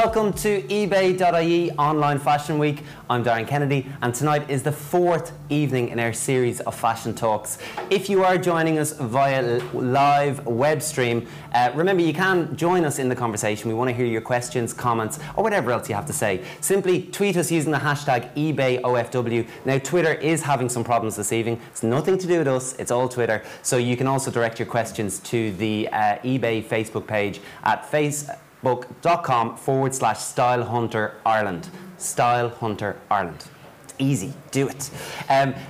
welcome to eBay.ie Online Fashion Week. I'm Darren Kennedy, and tonight is the fourth evening in our series of fashion talks. If you are joining us via live web stream, remember you can join us in the conversation. We want to hear your questions, comments, or whatever else you have to say. Simply tweet us using the hashtag eBayOFW. Now, Twitter is having some problems this evening. It's nothing to do with us, it's all Twitter. So you can also direct your questions to the eBay Facebook page at facebook.com/Style Hunter Ireland. Style Hunter Ireland. It's easy, do it.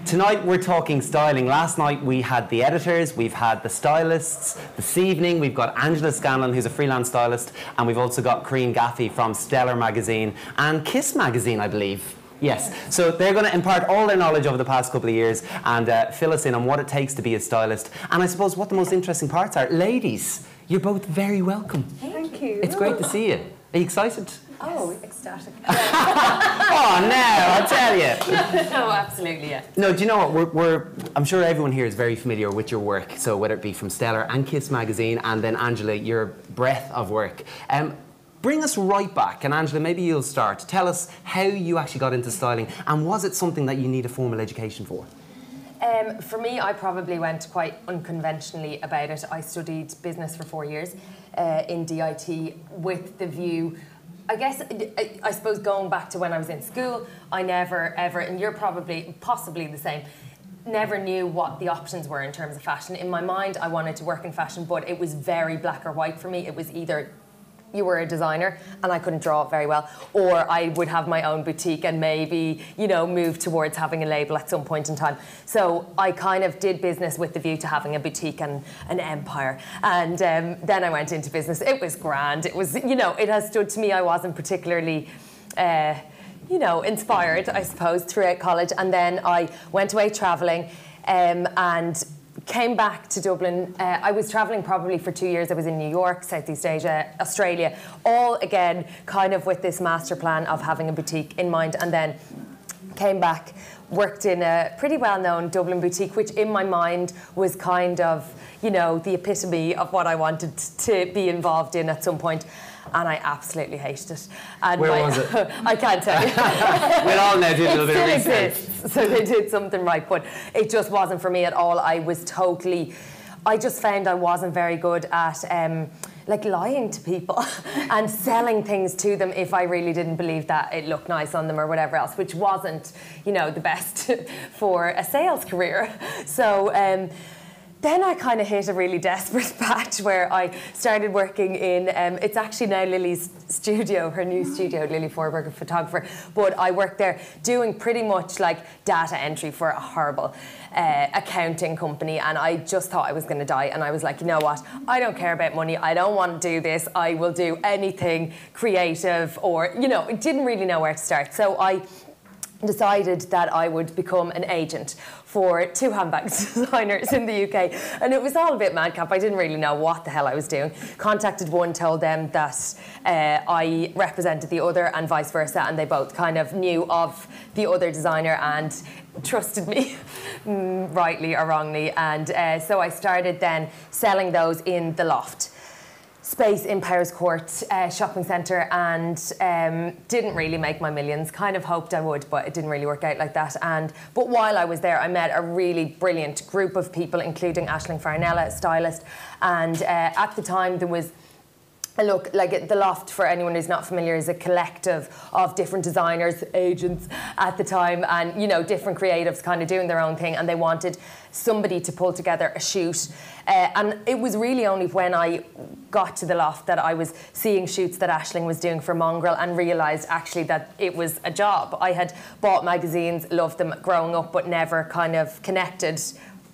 Tonight we're talking styling. Last night we had the editors, we've had the stylists. This evening we've got Angela Scanlon, who's a freelance stylist, and we've also got Corina Gaffey from Stellar magazine and Kiss magazine, I believe. Yes, so they're going to impart all their knowledge over the past couple of years and fill us in on what it takes to be a stylist. And I suppose what the most interesting parts are. Ladies, you're both very welcome. Thank you. It's great to see you. Are you excited? Oh, ecstatic. Oh, no, I tell you. No, absolutely, yeah. No, do you know what? I'm sure everyone here is very familiar with your work. So whether it be from Stellar and Kiss magazine, and then Angela, your breadth of work. Bring us right back, and Angela, maybe you'll start. Tell us how you actually got into styling, and was it something that you need a formal education for? For me, I probably went quite unconventionally about it. I studied business for 4 years in DIT with the view, I suppose going back to when I was in school, I never ever, and you're possibly the same, never knew what the options were in terms of fashion. In my mind, I wanted to work in fashion, but it was very black or white for me. It was either you were a designer and I couldn't draw it very well, or I would have my own boutique and maybe, you know, move towards having a label at some point in time. So I kind of did business with the view to having a boutique and an empire. And then I went into business. It was grand. It was, you know, it has stood to me. I wasn't particularly, you know, inspired, I suppose, throughout college. And then I went away traveling and came back to Dublin. I was travelling probably for 2 years. I was in New York, Southeast Asia, Australia, all again kind of with this master plan of having a boutique in mind, and then came back, worked in a pretty well-known Dublin boutique, which in my mind was kind of, you know, the epitome of what I wanted to be involved in at some point. And I absolutely hated it. And where was it? I can't tell you. We'll all now do a little bit of research. Exists, so they did something right, but it just wasn't for me at all. I just found I wasn't very good at like lying to people and selling things to them if I really didn't believe that it looked nice on them or whatever else, which wasn't, you know, the best for a sales career. So then I kind of hit a really desperate patch where I started working in, it's actually now Lily's studio, her new studio, Lily Forberg, a photographer, but I worked there doing pretty much like data entry for a horrible accounting company, and I just thought I was going to die. And I was like, you know what, I don't care about money, I don't want to do this, I will do anything creative, or, you know, didn't really know where to start. So I decided that I would become an agent for 2 handbag designers in the UK, and it was all a bit madcap. I didn't really know what the hell I was doing. Contacted one, told them that I represented the other and vice versa, and they both kind of knew of the other designer and trusted me, rightly or wrongly, and so I started then selling those in the Loft space in Powers Court shopping centre, and didn't really make my millions. Kind of hoped I would, but it didn't really work out like that. But while I was there, I met a really brilliant group of people, including Aisling Farnella, a stylist, and at the time there was, look, like the Loft, for anyone who's not familiar, is a collective of different designers, agents at the time, and, you know, different creatives kind of doing their own thing, and they wanted somebody to pull together a shoot. And it was really only when I got to the Loft that I was seeing shoots that Aisling was doing for Mongrel and realised actually that it was a job. I had bought magazines, loved them growing up, but never kind of connected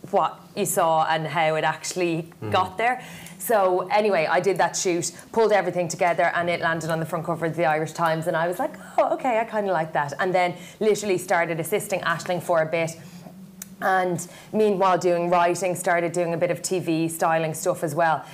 what you saw and how it actually got there. So anyway, I did that shoot, pulled everything together, and it landed on the front cover of the Irish Times, and I was like, oh, okay, I kind of like that. And then literally started assisting Aisling for a bit. And meanwhile doing writing, started doing a bit of TV styling stuff as well.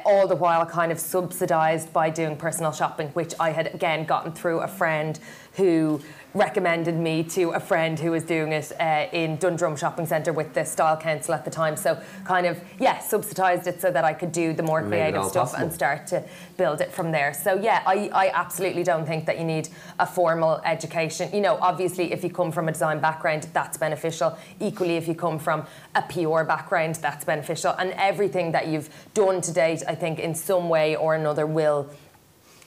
All the while kind of subsidised by doing personal shopping, which I had again gotten through a friend who recommended me to a friend who was doing it in Dundrum Shopping Centre with the Style Council at the time. So kind of, yeah, subsidised it so that I could do the more creative stuff and start to build it from there. So yeah, I absolutely don't think that you need a formal education. You know, obviously if you come from a design background, that's beneficial. Equally, if you come from a PR background, that's beneficial. And everything that you've done to date, I think in some way or another will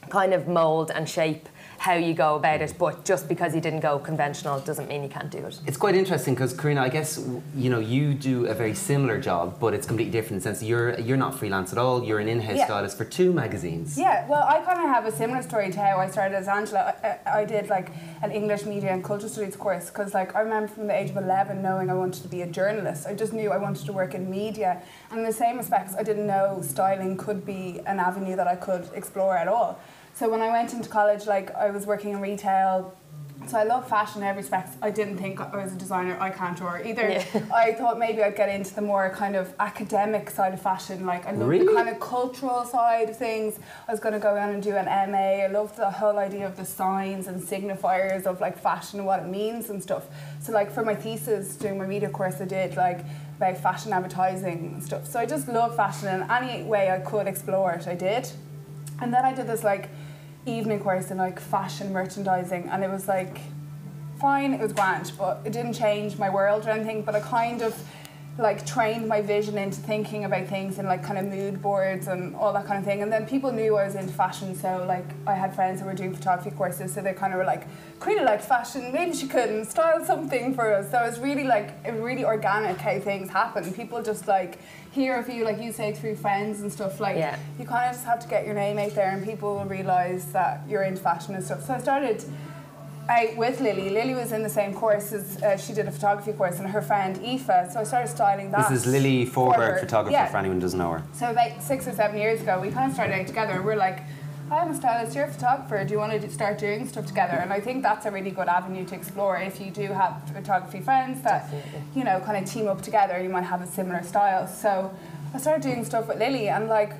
kind of mould and shape how you go about it, but just because you didn't go conventional doesn't mean you can't do it. It's quite interesting because, Corina, I guess, you know, you do a very similar job, but it's completely different in the sense that you're not freelance at all. You're an in-house stylist for 2 magazines. Yeah, well, I kind of have a similar story to how I started as Angela. I did like an English media and culture studies course because, like, I remember from the age of 11 knowing I wanted to be a journalist. I just knew I wanted to work in media, and in the same respects, I didn't know styling could be an avenue that I could explore at all. So when I went into college, like, I was working in retail, so I love fashion in every respect. I didn't think I was a designer, I can't draw either. Yeah. I thought maybe I'd get into the more kind of academic side of fashion, like I love the kind of cultural side of things. I was going to go on and do an MA. I loved the whole idea of the signs and signifiers of like fashion and what it means and stuff. So like for my thesis, doing my media course, I did like about fashion advertising and stuff. So I just love fashion, and any way I could explore it, I did. And then I did this like evening course in like fashion merchandising, and it was like fine, it was grand, but it didn't change my world or anything, but I kind of like trained my vision into thinking about things in like kind of mood boards and all that kind of thing. And then people knew I was into fashion, so like I had friends who were doing photography courses, so they kind of were like, Corina liked fashion, maybe she could style something for us. So it was really like really organic how things happen. People just like hear of you, like you say, through friends and stuff, like you kind of just have to get your name out there and people will realise that you're into fashion and stuff. So I started out with Lily. Lily was in the same course as, she did a photography course, and her friend Aoife, so I started styling that. This is Lily Forberg, photographer, for anyone who doesn't know her. So about 6 or 7 years ago, we kind of started out together, and we're like, I'm a stylist, you're a photographer, do you want to start doing stuff together? And I think that's a really good avenue to explore if you do have photography friends that, you know, kind of team up together, you might have a similar style. So I started doing stuff with Lily, and like,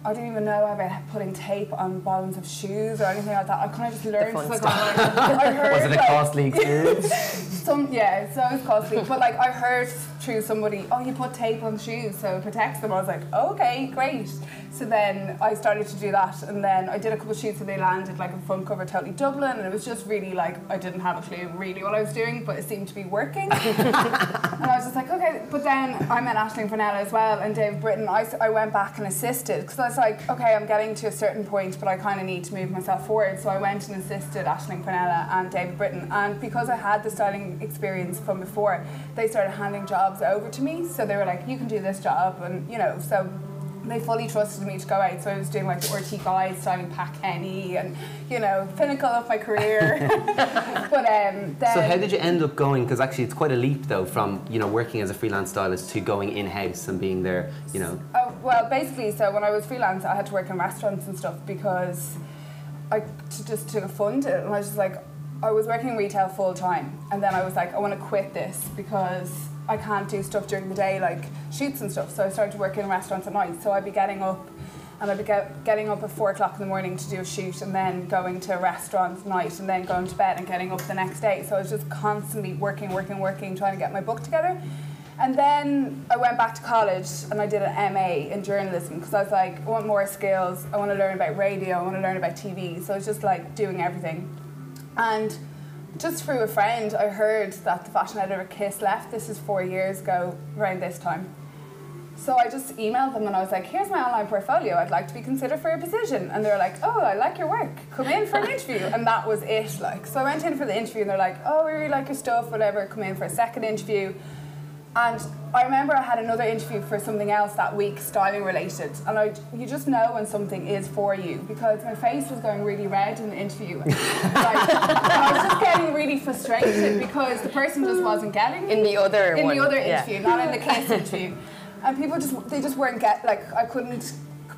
I didn't even know about putting tape on bottoms of shoes or anything like that. I kind of just learned. Like, I heard, was it a costly experience? So it was costly. But like I heard through somebody, oh, you put tape on shoes so it protects them. I was like, okay, great. So then I started to do that, and then I did a couple of shoots and they landed like a front cover Totally Dublin, and it was just really like I didn't have a clue really what I was doing, but it seemed to be working. And I was just like, okay. But then I met Aisling Fernella as well, and David Britton. I went back and assisted because I was like, okay, I'm getting to a certain point, but I kind of need to move myself forward. So I went and assisted Aisling Fernella and David Britton, and because I had the styling experience from before, they started handing jobs over to me. So they were like, you can do this job, and you know, so they fully trusted me to go out. So I was doing like the RT Guide, styling Pat Kenny, and you know, pinnacle of my career. But then, so how did you end up going? Because actually, it's quite a leap though, from you know working as a freelance stylist to going in house and being there. You know. Oh well, basically, so when I was freelance, I had to work in restaurants and stuff because to fund it, and I was just like, I was working retail full time, and then I was like, I want to quit this because I can't do stuff during the day like shoots and stuff. So I started to work in restaurants at night. So I'd be getting up, and I'd be getting up at 4 o'clock in the morning to do a shoot, and then going to a restaurant at night, and then going to bed and getting up the next day. So I was just constantly working, trying to get my book together. And then I went back to college and I did an MA in journalism because I was like, I want more skills. I want to learn about radio. I want to learn about TV. So I was just like doing everything. And just through a friend, I heard that the fashion editor of Kiss left. This is 4 years ago, around this time. So I just emailed them and I was like, here's my online portfolio. I'd like to be considered for a position. And they were like, oh, I like your work. Come in for an interview. And that was it. Like, so I went in for the interview and they're like, oh, we really like your stuff, whatever. Come in for a second interview. And I remember I had another interview for something else that week, styling related. And you just know when something is for you, because my face was going really red in the interview. And I was just getting really frustrated because the person just wasn't getting me. In the other interview, not in the Kiss interview. And people just weren't I couldn't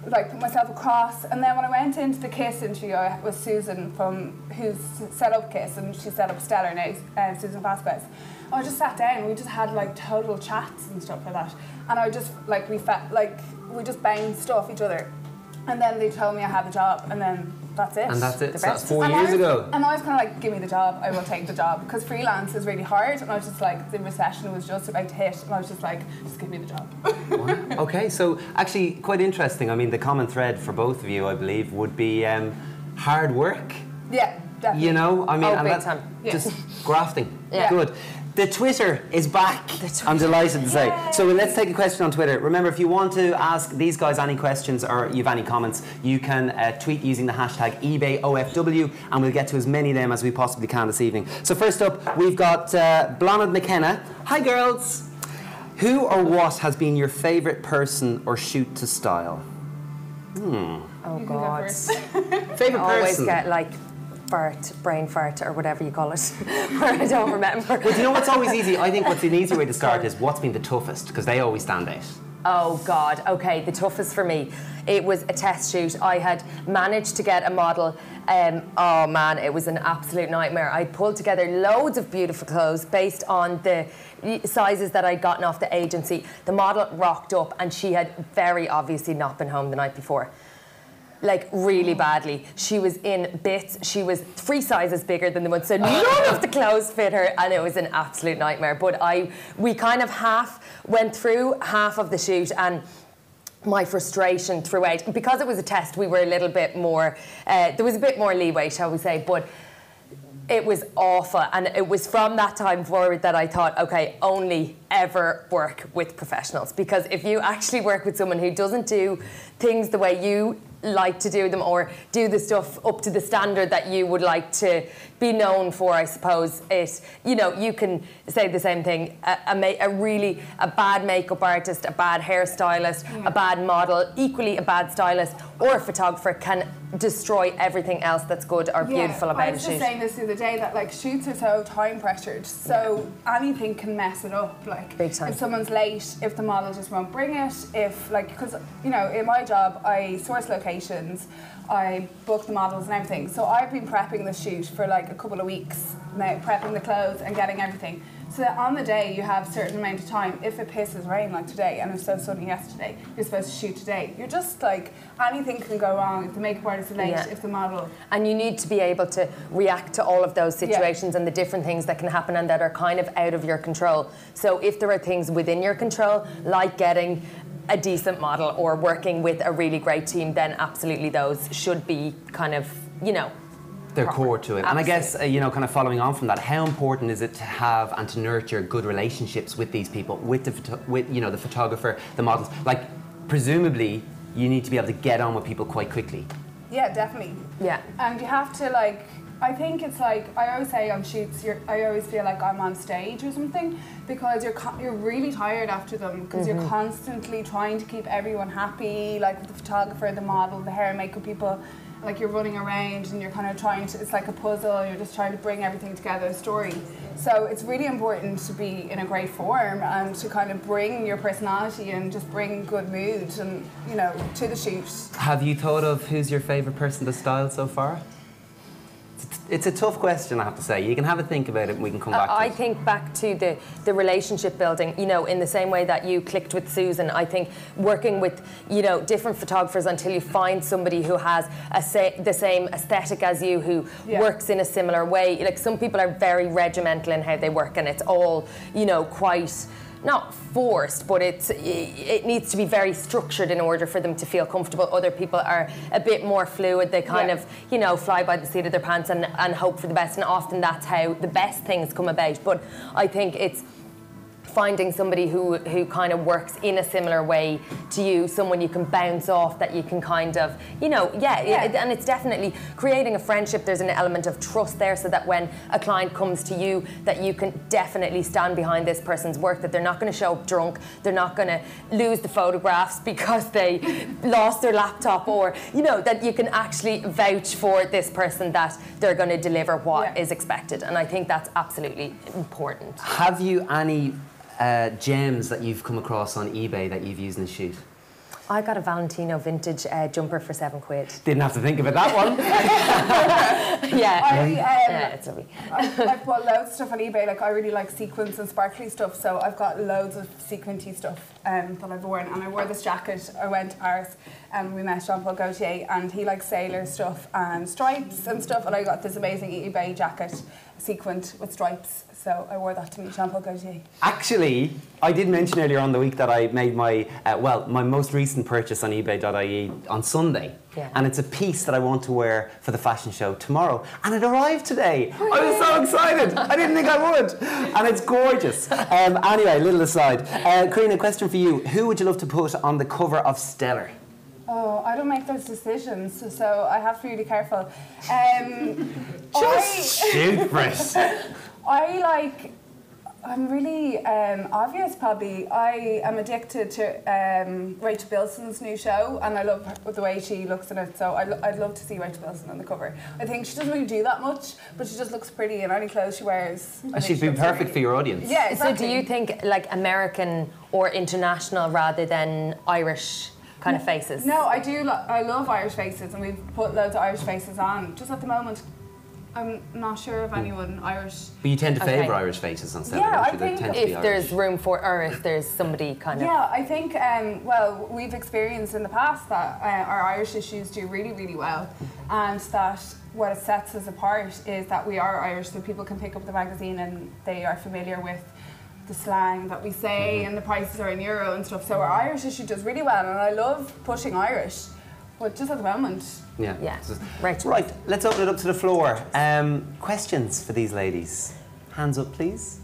like put myself across, and then when I went into the Kiss interview, I was Susan who's set up Kiss, and she set up Stellar now, Susan Vasquez. I just sat down, we just had like total chats and stuff like that, and I just like we just bounced off each other, and then they told me I had the job, and then that's it. And that's it. The So that's best. 4 years ago. And I was kind of like, give me the job, I will take the job, because freelance is really hard, and I was just like, the recession was just about to hit, and I was just like, just give me the job. Wow. Okay, so actually quite interesting. I mean, the common thread for both of you, I believe, would be hard work. Yeah, definitely. You know, I mean, Oh, and big that- time. Yeah. just grafting. Yeah. Good. The Twitter is back. I'm delighted to say. So let's take a question on Twitter. Remember, if you want to ask these guys any questions or you have any comments, you can tweet using the hashtag eBay.OFW, and we'll get to as many of them as we possibly can this evening. So first up, we've got Blonde McKenna. Hi, girls. Who or what has been your favourite person or shoot to style? Oh You can go God. first. Favourite I always person? get like brain fart, or whatever you call it, where I don't remember. Well, do you know what's always easy? I think what's an easy way to start is what's been the toughest, because they always stand out. Oh God, okay, the toughest for me, it was a test shoot. I had managed to get a model, oh man, it was an absolute nightmare. I pulled together loads of beautiful clothes based on the sizes that I'd gotten off the agency. The model rocked up and she had very obviously not been home the night before. Like really badly. She was in bits. She was 3 sizes bigger than the one, so none of the clothes fit her, and it was an absolute nightmare. But we kind of half went through half of the shoot, and my frustration throughout, because it was a test, we were a little bit more, there was a bit more leeway, shall we say, but it was awful. And it was from that time forward that I thought, okay, only ever work with professionals, because if you actually work with someone who doesn't do things the way you like to do them, or do the stuff up to the standard that you would like to be known for, I suppose you can say the same thing. A bad makeup artist, a bad hairstylist, a bad model, equally a bad stylist or a photographer can destroy everything else that's good or beautiful about I a was shoot. just saying this the other day, that like shoots are so time pressured, so anything can mess it up. Like Big time. if someone's late, if the model just won't bring it, if like, because in my job I source locations, I book the models and everything. So I've been prepping the shoot for like a couple of weeks now, prepping the clothes and getting everything. So that on the day you have a certain amount of time. If it pisses rain like today, and it was so sunny yesterday, you're supposed to shoot today. You're just like, anything can go wrong if the makeup artist is late, if the model. And you need to be able to react to all of those situations and the different things that can happen and that are kind of out of your control. So if there are things within your control, like getting a decent model or working with a really great team, then absolutely those should be kind of, They're core to it. Absolutely. And I guess, kind of following on from that, how important is it to have and to nurture good relationships with these people, with the photographer, the models? Like, presumably, you need to be able to get on with people quite quickly. Yeah, definitely. Yeah. And you have to like, I think it's like, I always say on shoots, I always feel like I'm on stage or something, because you're really tired after them, because you're constantly trying to keep everyone happy, like with the photographer, the model, the hair and makeup people. Like you're running around and you're kind of trying to, it's like a puzzle, you're just trying to bring everything together, a story. So it's really important to be in a great form and to kind of bring your personality and just bring good mood and, to the shoot. Have you thought of who's your favourite person to style so far? It's a tough question, I have to say. You can have a think about it and we can come back to it. I think back to the relationship building, in the same way that you clicked with Susan. I think working with, different photographers until you find somebody who has the same aesthetic as you, who works in a similar way. Like some people are very regimental in how they work, and it's all, quite not forced, but it needs to be very structured in order for them to feel comfortable. Other people are a bit more fluid. They kind of, fly by the seat of their pants and hope for the best. And often that's how the best things come about. But I think it's finding somebody who kind of works in a similar way to you, someone you can bounce off, that you can kind of, and it's definitely creating a friendship. There's an element of trust there, so that when a client comes to you, that you can definitely stand behind this person's work, that they're not going to show up drunk, they're not going to lose the photographs because they lost their laptop, or, that you can actually vouch for this person, that they're going to deliver what is expected. And I think that's absolutely important. Have you any gems that you've come across on eBay that you've used in the shoot? I got a Valentino vintage jumper for £7. Didn't have to think about that one. Yeah, it's lovely. I've bought loads of stuff on eBay. Like I really like sequins and sparkly stuff, so I've got loads of sequinty stuff that I've worn. And I wore this jacket. I went to Paris and we met Jean-Paul Gaultier, and he likes sailor stuff and stripes and stuff. And I got this amazing eBay jacket, sequined with stripes. So I wore that to meet Jean-Paul Gaultier. Actually, I did mention earlier on the week that I made my, my most recent purchase on eBay.ie on Sunday. Yeah. And it's a piece that I want to wear for the fashion show tomorrow. And it arrived today. I was so excited. I didn't think I would. And it's gorgeous. Anyway, little aside. Corina, question for you. Who would you love to put on the cover of Stellar? Oh, I don't make those decisions, so I have to be really careful. Shoot for it. I'm really obvious probably. I am addicted to Rachel Bilson's new show, and I love the way she looks in it, so I'd love to see Rachel Bilson on the cover. I think she doesn't really do that much, but she just looks pretty in any clothes she wears. She'd be perfect for your audience. Yeah, exactly. So do you think like American or international rather than Irish kind of faces? No, I do. I love Irish faces, and we've put loads of Irish faces on. Just at the moment, I'm not sure of anyone Irish. But you tend to favour Irish faces on Stellar, Yeah, don't you? I think if there's room for, or if there's somebody kind of... Yeah, I think, well, we've experienced in the past that our Irish issues do really, really well, and that what it sets us apart is that we are Irish, so people can pick up the magazine and they are familiar with the slang that we say, and the prices are in euro and stuff, so our Irish issue does really well, and I love pushing Irish, but just at the moment... Yeah. Right, let's open it up to the floor. Questions for these ladies? Hands up, please.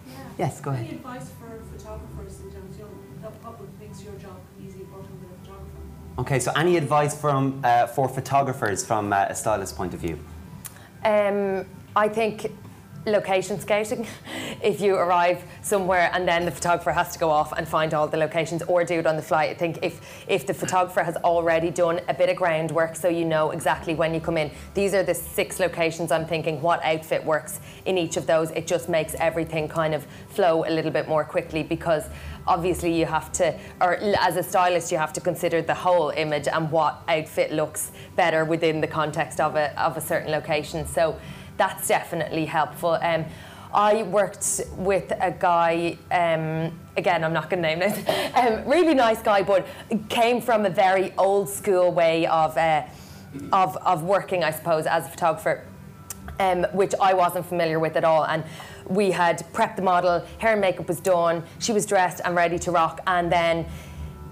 Yeah. Yes, go ahead. Any advice for photographers in terms of what makes your job easy working with a photographer? Okay, so any advice from for photographers from a stylist point of view? I think location scouting. If you arrive somewhere and then the photographer has to go off and find all the locations or do it on the fly, I think if the photographer has already done a bit of groundwork so you know exactly when you come in, these are the 6 locations I'm thinking, what outfit works in each of those, it just makes everything kind of flow a little bit more quickly, because obviously you have to, or as a stylist you have to consider the whole image and what outfit looks better within the context of a certain location. So that's definitely helpful. I worked with a guy, again, I'm not going to name it, really nice guy, but came from a very old school way of working, I suppose, as a photographer, which I wasn't familiar with at all. And we had prepped the model, hair and makeup was done, she was dressed and ready to rock, and then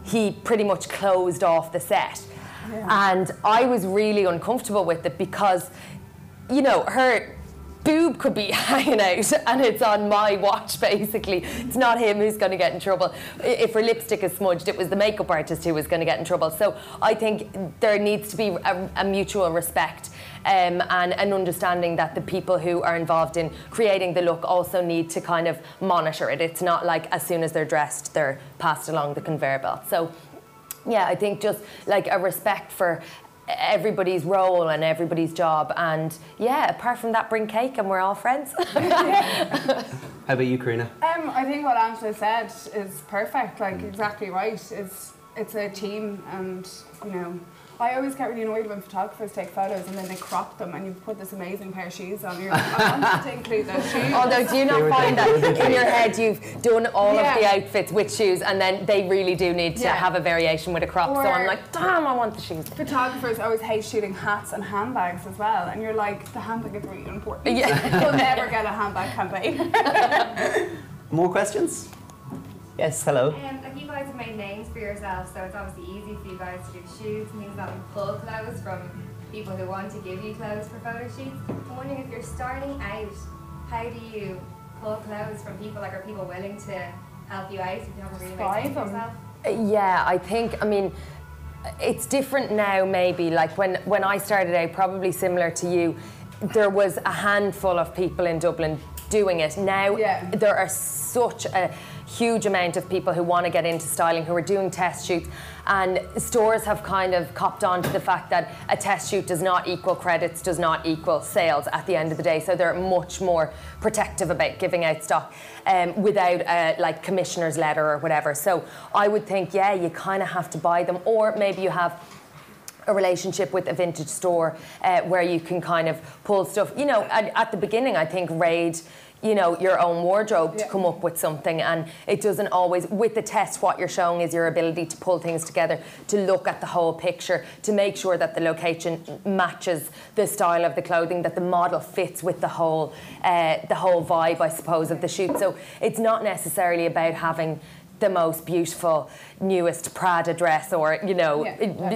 he pretty much closed off the set. Yeah. And I was really uncomfortable with it because, you know, her boob could be hanging out and it's on my watch, basically. It's not him who's going to get in trouble. If her lipstick is smudged, it was the makeup artist who was going to get in trouble. So I think there needs to be a mutual respect and an understanding that the people who are involved in creating the look also need to kind of monitor it. It's not like as soon as they're dressed, they're passed along the conveyor belt. So yeah, I think just like a respect for everybody's role and everybody's job, and yeah, apart from that, bring cake and we're all friends. How about you, Corina? I think what Angela said is perfect, like exactly right. It's a team, and you know, I always get really annoyed when photographers take photos and then they crop them and you put this amazing pair of shoes on. You're like, I want to include those shoes. Although, do you not find that in your head you've done all of the outfits with shoes and then they really do need to have a variation with a crop? Or so I'm like, damn, I want the shoes. Photographers always hate shooting hats and handbags as well, and you're like, the handbag is really important. Yeah. You'll never get a handbag campaign. More questions? Yes, hello. Like you guys have made names for yourselves, so it's obviously easy for you guys to do shoots and things like that, and pull clothes from people who want to give you clothes for photo shoots. I'm wondering, if you're starting out, how do you pull clothes from people? Like, are people willing to help you out if you haven't really made names for yourself? Yeah, I think, I mean, it's different now maybe. Like when I started out, probably similar to you, there was a handful of people in Dublin doing it. Now there are such a huge amount of people who want to get into styling, who are doing test shoots, and stores have kind of copped on to the fact that a test shoot does not equal credits, does not equal sales at the end of the day. So they're much more protective about giving out stock without a like commissioner's letter or whatever. So I would think, yeah, you kind of have to buy them, or maybe you have a relationship with a vintage store where you can kind of pull stuff. You know, at the beginning, I think raid, you know, your own wardrobe to come up with something, and it doesn't always, with the test, what you're showing is your ability to pull things together, to look at the whole picture, to make sure that the location matches the style of the clothing, that the model fits with the whole vibe, I suppose, of the shoot. So it's not necessarily about having the most beautiful, newest Prada dress, or you know,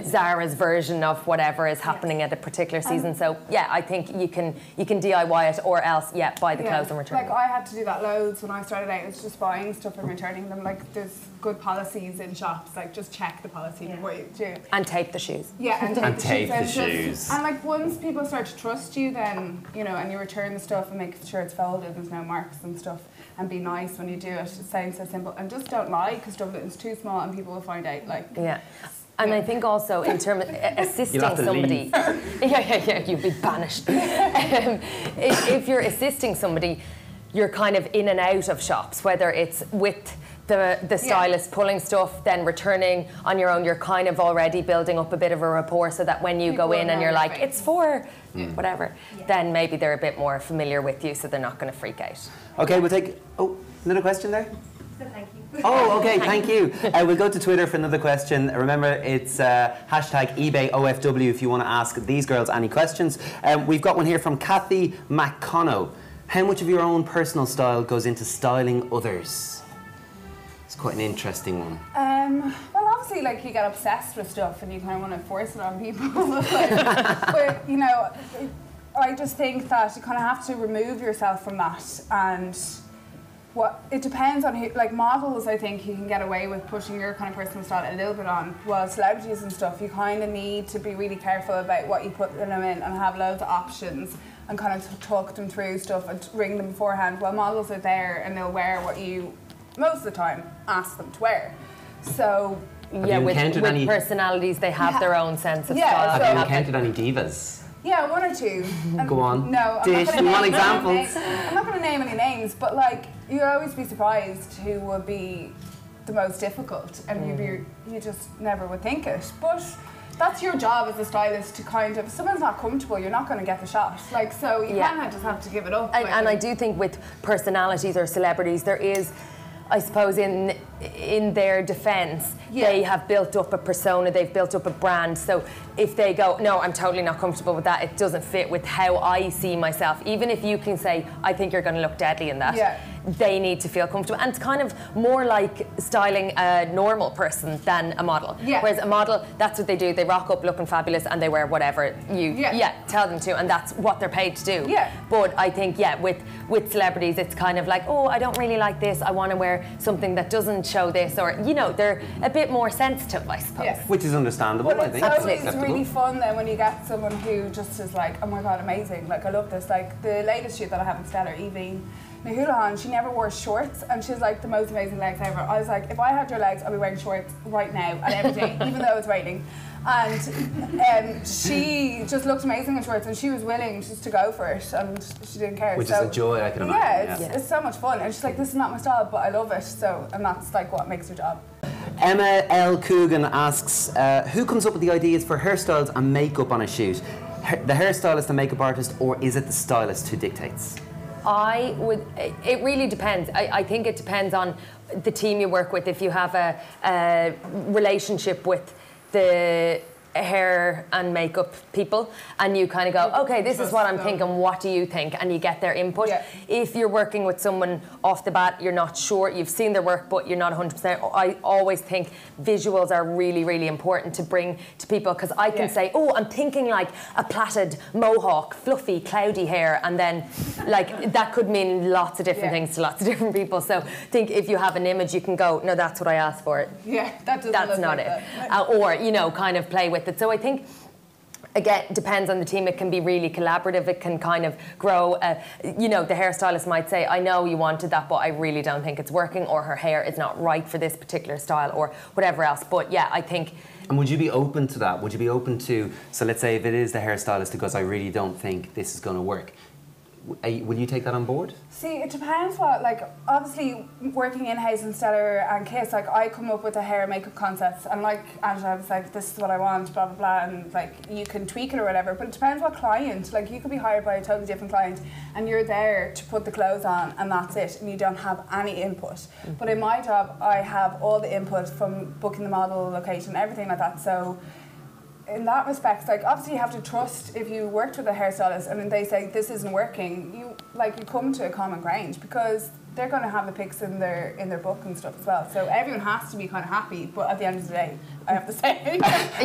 Zara's version of whatever is happening at a particular season. So yeah, I think you can DIY it, or else buy the clothes and return like them. I had to do that loads when I started out. It's just buying stuff and returning them. Like there's good policies in shops, like just check the policy before you do. And tape the shoes. Yeah, and tape the shoes. And like once people start to trust you, then you know, and you return the stuff and make sure it's folded, there's no marks and stuff, and be nice when you do it. It sounds so simple, and just don't lie, because Dublin's too small and people will find out. Like and I think also in terms of assisting somebody, you'll be banished. If you're assisting somebody, you're kind of in and out of shops, whether it's with the stylist pulling stuff, then returning on your own. You're kind of already building up a bit of a rapport, so that when you go in and you're like, it's for whatever, then maybe they're a bit more familiar with you, so they're not going to freak out. Okay, we'll take another question there. So thank you. Oh, okay, thank you. We'll go to Twitter for another question. Remember, it's hashtag eBay OFW if you want to ask these girls any questions. We've got one here from Kathy McConnell. How much of your own personal style goes into styling others? It's quite an interesting one. Well, obviously, like you get obsessed with stuff and you kind of want to force it on people. But you know, I just think that you kind of have to remove yourself from that, and it depends on who. Like models, I think you can get away with pushing your kind of personal style a little bit on. While celebrities and stuff, you kind of need to be really careful about what you put them in, and have loads of options, and kind of talk them through stuff and ring them beforehand. While models are there and they'll wear what you, most of the time, ask them to wear. So with personalities, they have their own sense of style. Have you encountered any divas? Yeah, one or two. Go on. No, Dish, you want examples? I'm not going to name any names, but like you'll always be surprised who would be the most difficult, and you just never would think it. But that's your job as a stylist to kind of, if someone's not comfortable, you're not going to get the shot. Like, so you kind of just have to give it up. And I do think with personalities or celebrities, there is, I suppose, in their defence, they have built up a persona, they've built up a brand. So if they go, no, I'm totally not comfortable with that, it doesn't fit with how I see myself, even if you can say, I think you're going to look deadly in that, they need to feel comfortable. And it's kind of more like styling a normal person than a model. Whereas a model, that's what they do, they rock up looking fabulous and they wear whatever you tell them to, and that's what they're paid to do. But I think, with celebrities, it's kind of like, oh, I don't really like this, I want to wear something that doesn't show this, or, you know, they're a bit more sensitive, I suppose. Which is understandable, I think. It's really fun then when you get someone who just is like, oh my god, amazing, like I love this. Like the latest shoot that I have in Stellar, Evie Houlihan, she never wore shorts, and she's like the most amazing legs ever. I was like, if I had your legs, I'd be wearing shorts right now and every day, even though it's raining. And she just looked amazing in shorts, and she was willing just to go for it, and she didn't care. Which is a joy, I can imagine. Yeah, it's so much fun, and she's like, this is not my style, but I love it. So, and that's like what makes her job. Emma L. Coogan asks, who comes up with the ideas for hairstyles and makeup on a shoot? The hairstylist and makeup artist, or is it the stylist who dictates? It really depends. I think it depends on the team you work with. If you have a relationship with the hair and makeup people, and you kind of go, okay, this is what I'm thinking, what do you think? And you get their input. If you're working with someone off the bat, you're not sure, you've seen their work, but you're not 100%. I always think visuals are really, really important to bring to people, because I can say, oh, I'm thinking like a plaited mohawk, fluffy, cloudy hair, and then like that could mean lots of different things to lots of different people. So I think if you have an image, you can go, no, that's what I asked for. Yeah, that's not it. Or, you know, kind of play with it. So I think Again, depends on the team. It can be really collaborative. It can kind of grow. You know, the hairstylist might say, I know you wanted that, but I really don't think it's working, or her hair is not right for this particular style, or whatever else. But yeah, I think... And would you be open to that? Would you be open to, so let's say if it is the hairstylist who goes, I really don't think this is going to work, will you take that on board? See, it depends what, like, obviously working in-house in Stellar and Kiss, like, I come up with the hair and makeup concepts, and like Angela was like, this is what I want, blah, blah, blah, and like, you can tweak it or whatever, but it depends what client. Like, you could be hired by a totally different client, and you're there to put the clothes on, and that's it, and you don't have any input. But in my job, I have all the input from booking the model, location, everything like that, so in that respect, like, obviously you have to trust if you worked with a hairstylist and they say this isn't working, you come to a common ground, because they're going to have the pics in their book and stuff as well. So everyone has to be kind of happy, but at the end of the day, I have to say.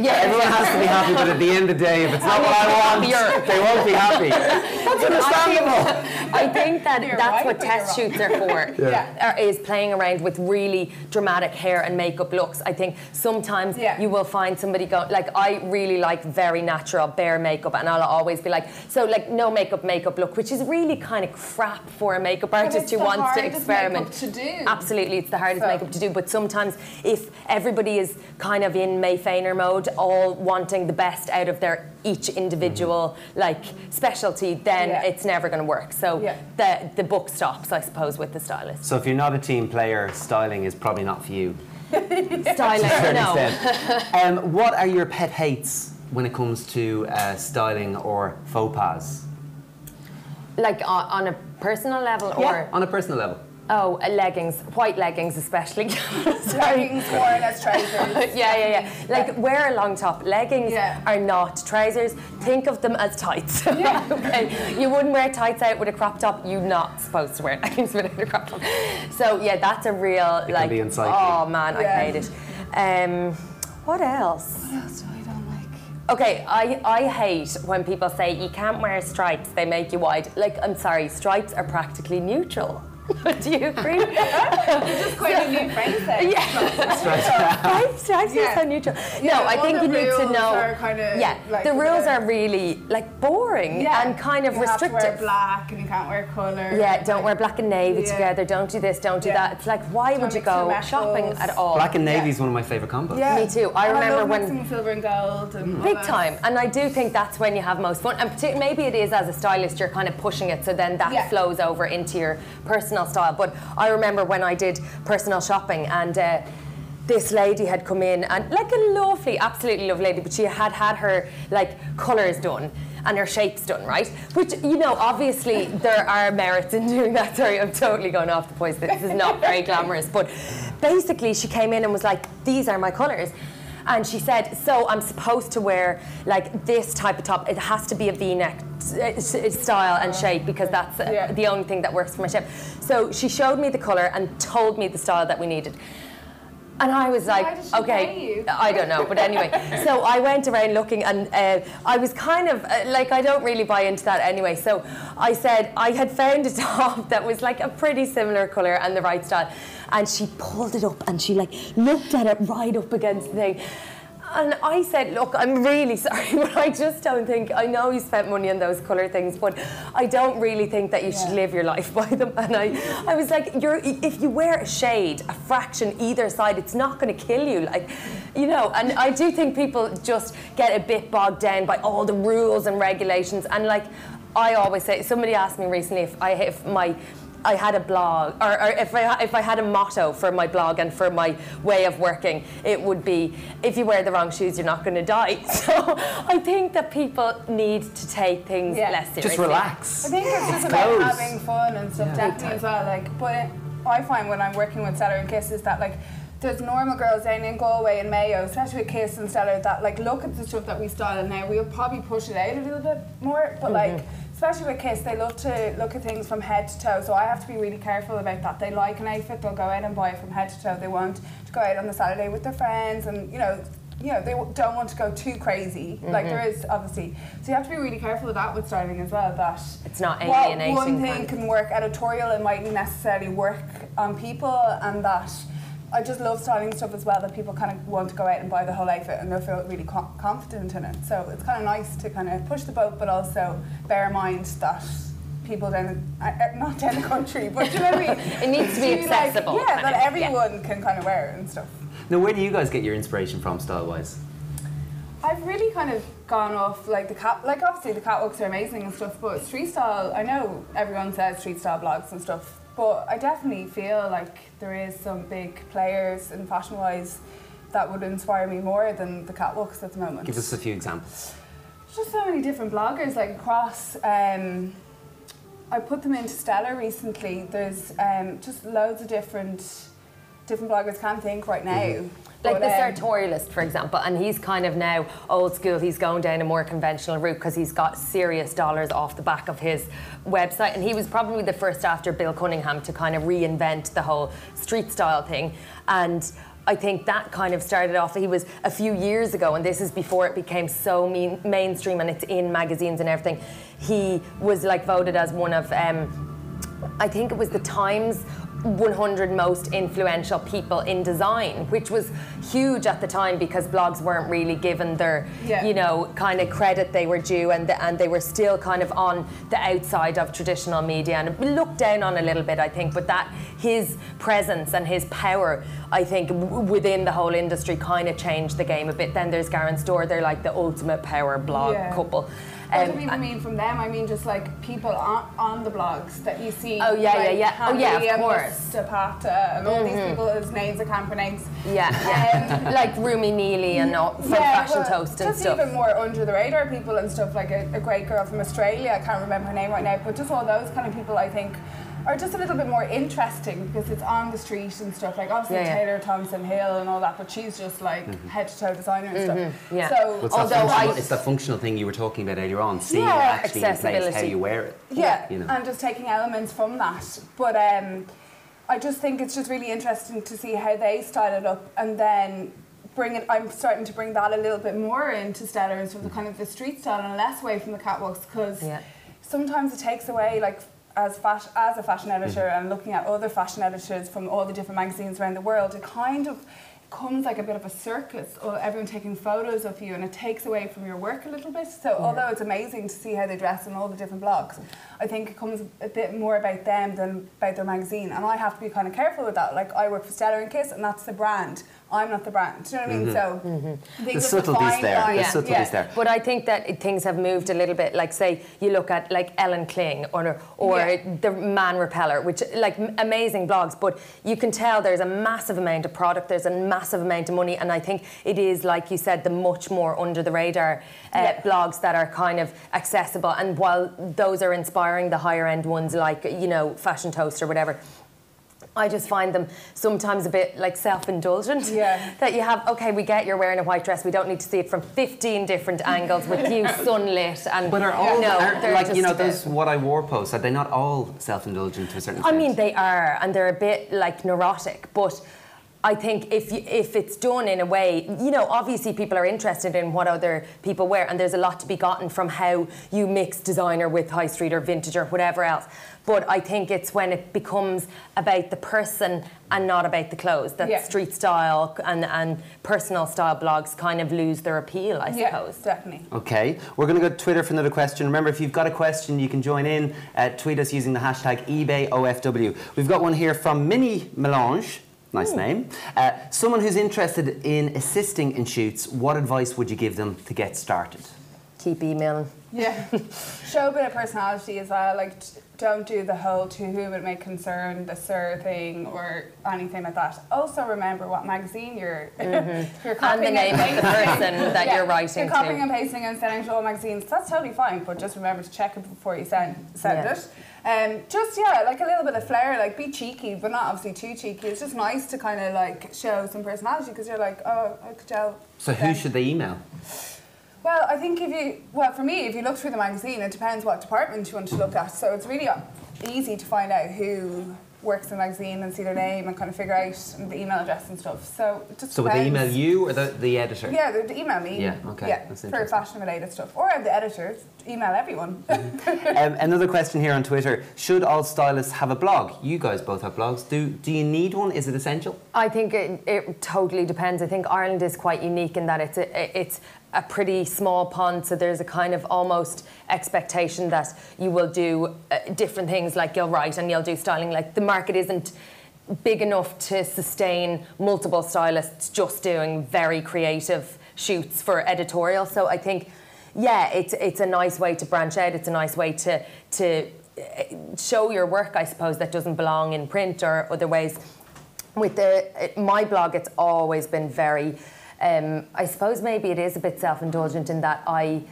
Yeah, everyone has to be happy, but at the end of the day, if it's not what I want, they won't be happy. That's understandable. I think that's what test shoots are for, is playing around with really dramatic hair and makeup looks. I think sometimes you will find somebody go, like, I really like very natural, bare makeup, and I'll always be like, so like no makeup look, which is really kind of crap for a makeup artist who wants to experiment. To do. Absolutely, it's the hardest makeup to do, but sometimes if everybody is kind of in May Feiner mode, all wanting the best out of their each individual like specialty, then it's never going to work. So the book stops, I suppose, with the stylist. So if you're not a team player, styling is probably not for you. Styling, no. What are your pet hates when it comes to styling or faux pas? Like on a personal level, or on a personal level. Oh, leggings, white leggings especially. Leggings worn as trousers. Yeah. Like, wear a long top. Leggings are not trousers. Think of them as tights. Okay? You wouldn't wear tights out with a crop top. You're not supposed to wear leggings with a crop top. So yeah, that's a real, it like, can be unsightly. Oh man, I hate it. What else? What else do I don't like? Okay, I hate when people say you can't wear stripes, they make you wide. Like, I'm sorry, stripes are practically neutral. Do you agree? You're just quite a new phrase there. Stripes are so neutral. No, I think you need to know. Like, the rules are really like boring and kind of restrictive. You have to wear black and you can't wear colour. Yeah, don't wear black and navy together. Don't do this, don't do that. It's like, why would you go shopping at all? Black and navy is one of my favourite combos. Yeah. Me too. I remember when silver and gold and big time, and I do think that's when you have most fun. And maybe it is as a stylist, you're kind of pushing it, so then that flows over into your personal style. But I remember when I did personal shopping, and this lady had come in, and like a lovely, absolutely lovely lady, but she had her like colours done and her shapes done, right? Which, you know, obviously there are merits in doing that. Sorry, I'm totally going off the point. This is not very glamorous, but basically she came in and was like, these are my colours. And she said, so I'm supposed to wear like this type of top. It has to be a V-neck style and shape, because that's the only thing that works for my shape. So she showed me the colour and told me the style that we needed. And I was like, why did she okay, pay you? I don't know, but anyway. So I went around looking, and I was kind of like, I don't really buy into that anyway. So I said I had found a top that was like a pretty similar colour and the right style. And she pulled it up and she like looked at it right up against the thing. And I said, look, I'm really sorry, but I just don't think, I know you spent money on those colour things, but I don't really think that you should live your life by them. And I was like, if you wear a shade, a fraction either side, it's not going to kill you. Like, you know, and I do think people just get a bit bogged down by all the rules and regulations. And like, I always say, somebody asked me recently if I had a blog, or if I had a motto for my blog and for my way of working, it would be, if you wear the wrong shoes, you're not going to die. So I think that people need to take things less seriously. Just relax. I think it's just about having fun and stuff, definitely as well. Like, but I find when I'm working with Stellar and Kiss is that like, there's normal girls down in Galway and Mayo, especially with Kiss and Stellar, that like look at the stuff that we style now. We'll probably push it out a little bit more, but like, especially with Kiss, they love to look at things from head to toe, so I have to be really careful about that. They like an outfit, they'll go out and buy it from head to toe. They want to go out on the Saturday with their friends, and you know, they don't want to go too crazy. Like, there is obviously, so you have to be really careful with that with styling as well. That it's not alienating. One thing can work editorial, it mightn't necessarily work on people, and that I just love styling stuff as well, that people kind of want to go out and buy the whole outfit and they'll feel really confident in it. So it's kind of nice to kind of push the boat, but also bear in mind that people not down the country, but do you know what I mean? It needs to be accessible. Like, that everyone can kind of wear it and stuff. Now, where do you guys get your inspiration from, style-wise? I've really kind of gone off like obviously the catwalks are amazing and stuff, but street style, I know everyone says street style blogs and stuff, but I definitely feel like there is some big players in fashion-wise that would inspire me more than the catwalks at the moment. Give us a few examples. There's just so many different bloggers like across. I put them into Stella recently. There's just loads of different bloggers. Can't think right now. Like the sartorialist, for example, and he's kind of now old school. He's going down a more conventional route because he's got serious dollars off the back of his website, and he was probably the first after Bill Cunningham to kind of reinvent the whole street style thing. And I think that kind of started off, he was a few years ago, and this is before it became so mainstream and it's in magazines and everything. He was like voted as one of, I think it was the Times 100 most influential people in design, which was huge at the time because blogs weren't really given their, you know, kind of credit they were due, and they were still kind of on the outside of traditional media and looked down on a little bit, I think. But that his presence and his power, I think, within the whole industry kind of changed the game a bit. Then there's Garen Store, they're like the ultimate power blog couple. I don't even mean from them, I mean just like people on the blogs that you see. Oh yeah, like of course. Zapata and all these people whose names I can't pronounce. Like Rumi Neely and all from Fashion Toast and just stuff. Even more under the radar people and stuff, like a great girl from Australia, I can't remember her name right now, but just all those kind of people I think are just a little bit more interesting because it's on the street and stuff. Like obviously Taylor Thompson Hill and all that, but she's just like head to toe designer and stuff. So although it's that functional thing you were talking about earlier on, seeing it actually in place, how you wear it. You know. And just taking elements from that. But I just think it's just really interesting to see how they style it up and then bring it. I'm starting to bring that a little bit more into Stella and sort of kind of the street style and less away from the catwalks, because sometimes it takes away, like, as a fashion editor and looking at other fashion editors from all the different magazines around the world, it kind of becomes like a bit of a circus, or everyone taking photos of you, and it takes away from your work a little bit. So although it's amazing to see how they dress in all the different blogs, I think it comes a bit more about them than about their magazine, and I have to be kind of careful with that. Like, I work for Stella and Kiss, and that's the brand. I'm not the brand. Do you know what I mean? So the subtleties there. The subtleties there. But I think that things have moved a little bit. Like, say you look at like Ellen Kling or the Man Repeller, which like amazing blogs, but you can tell there's a massive amount of product, there's a massive amount of money, and I think it is, like you said, the much more under the radar blogs that are kind of accessible. And while those are inspiring, the higher end ones like, you know, Fashion Toast or whatever, I just find them sometimes a bit like self-indulgent. That you have, okay, we get you're wearing a white dress, we don't need to see it from 15 different angles with you sunlit. And but are all like, you know, those what I wore posts, are they not all self-indulgent to a certain extent? I mean, they are, and they're a bit like neurotic, but I think if it's done in a way, you know, obviously people are interested in what other people wear, and there's a lot to be gotten from how you mix designer with high street or vintage or whatever else. But I think it's when it becomes about the person and not about the clothes that street style and personal style blogs kind of lose their appeal, I suppose. Definitely. Okay, we're going to go to Twitter for another question. Remember, if you've got a question, you can join in. Tweet us using the hashtag eBay.OFW. We've got one here from Minnie Melange. Nice name. Someone who's interested in assisting in shoots, what advice would you give them to get started? Keep emailing. Show a bit of personality as well. Like, don't do the whole to whom it may concern, the sir thing or anything like that. Also remember what magazine you're copying and the name of the person that you're writing to. You're copying and pasting and sending to all magazines. That's totally fine, but just remember to check it before you send it. Just like a little bit of flair, like be cheeky, but not obviously too cheeky. It's just nice to kind of like show some personality, because you're like, oh, I could tell. So who should they email? Well, I think for me, if you look through the magazine, it depends what department you want to look at. So it's really easy to find out who works in a magazine and see their name and kind of figure out the email address and stuff. So it just So would they email you or the editor? Yeah, they email me. Yeah, okay. Yeah, That's for fashion related stuff. Or the editors, email everyone. Another question here on Twitter. Should all stylists have a blog? You guys both have blogs. Do you need one? Is it essential? I think it totally depends. I think Ireland is quite unique in that it's a pretty small pond, so there's a kind of almost expectation that you will do different things, like you'll write and you'll do styling. Like the market isn't big enough to sustain multiple stylists just doing very creative shoots for editorial. So I think, yeah, it's a nice way to branch out. It's a nice way to show your work, I suppose, that doesn't belong in print or other ways. With my blog, it's always been very, I suppose maybe it is a bit self-indulgent in that I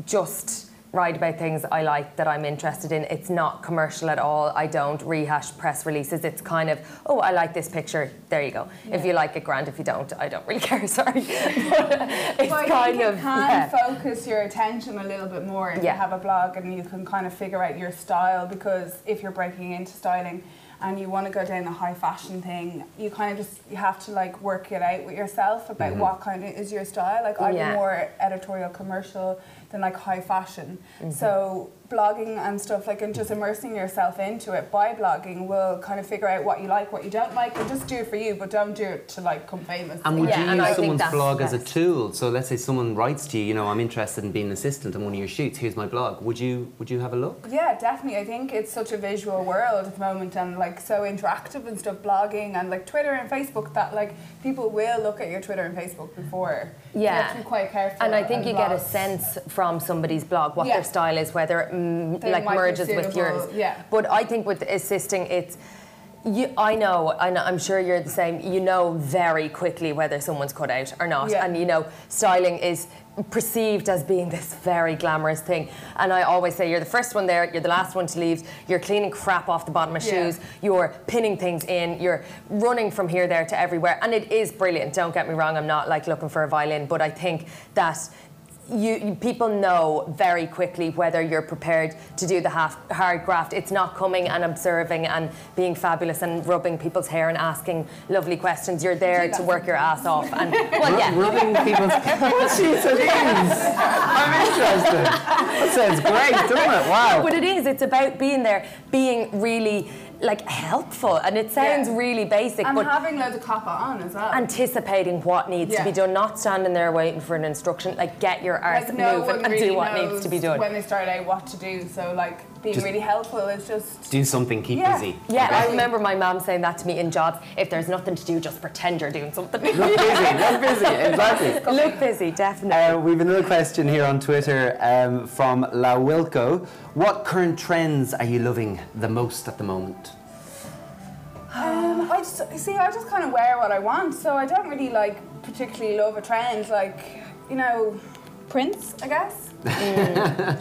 just write about things I like, that I'm interested in. It's not commercial at all. I don't rehash press releases. It's kind of, oh, I like this picture, there you go. Yeah. If you like it, grand. If you don't, I don't really care, sorry. It's kind of, you can focus your attention a little bit more if you have a blog, and you can kind of figure out your style, because if you're breaking into styling and you want to go down the high fashion thing, you kind of you have to like work it out with yourself about what kind of is your style. Like I'm more editorial commercial than like high fashion. So blogging and stuff, like, and just immersing yourself into it by blogging will kind of figure out what you like, what you don't like, and just do it for you, but don't do it to like become famous. And would you use someone's blog as a tool? So let's say someone writes to you, you know, I'm interested in being an assistant on one of your shoots, here's my blog. Would you have a look? Yeah, definitely. I think it's such a visual world at the moment, and like so interactive and stuff, blogging and like Twitter and Facebook, that like people will look at your Twitter and Facebook before. You have to be quite careful. And I think you get a sense from somebody's blog what their style is, whether it like merges with yours. But I think with assisting, it's I know, I'm sure you're the same. You know very quickly whether someone's cut out or not, and you know styling is perceived as being this very glamorous thing. And I always say you're the first one there, you're the last one to leave. You're cleaning crap off the bottom of shoes. You're pinning things in. You're running from here, there to everywhere, and it is brilliant. Don't get me wrong. I'm not like looking for a violin, but I think that people know very quickly whether you're prepared to do the hard graft. It's not coming and observing and being fabulous and rubbing people's hair and asking lovely questions. You're there to work your ass off. And rubbing people's what she said. I'm interested. That sounds great, doesn't it? Wow. But it is. It's about being there, being really like helpful, and it sounds really basic, and but having loads of copper on as well. Anticipating what needs to be done, not standing there waiting for an instruction. Like get your arse moving and do what needs to be done. When they start out, what to do. So like being really helpful is just do something, keep busy. Yeah, I remember my mum saying that to me in jobs. If there's nothing to do, just pretend you're doing something. Look busy, exactly. Look busy, definitely. We have another question here on Twitter from La Wilco. What current trends are you loving the most at the moment? I just kind of wear what I want, so I don't really like particularly love a trend, like, you know, prints, I guess.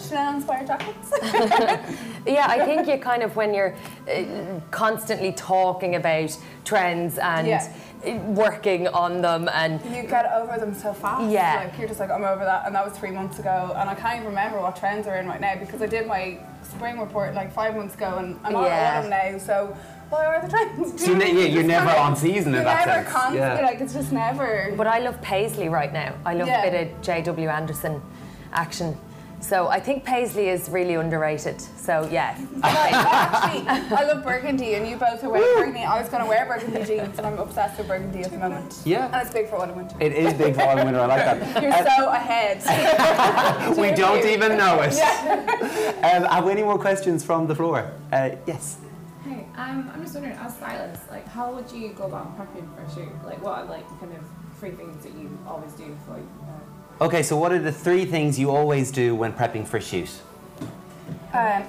Chanel inspired jackets. Yeah, I think you kind of, when you're constantly talking about trends and working on them, and you get over them so fast. Like you're just like, I'm over that, and that was 3 months ago, and I can't even remember what trends are in right now because I did my spring report like 5 months ago, and I'm on autumn now, so what are the trends? So you're never on season in that sense. You're never constantly, like it's just never. But I love Paisley right now. I love a bit of J.W. Anderson action. So I think Paisley is really underrated. So yeah. Actually, I love burgundy, and you both are wearing burgundy. I was going to wear burgundy jeans, and I'm obsessed with burgundy at the moment. Yeah. And it's big for autumn and winter. It is big for autumn and winter. I like that. You're so ahead. We don't even know it. Have we any more questions from the floor? Yes. Hey, I'm just wondering, as stylists, like, how would you go about prepping for a shoot? Like, what are like kind of 3 things that you always do before you prepare? Okay, so what are the 3 things you always do when prepping for a shoot?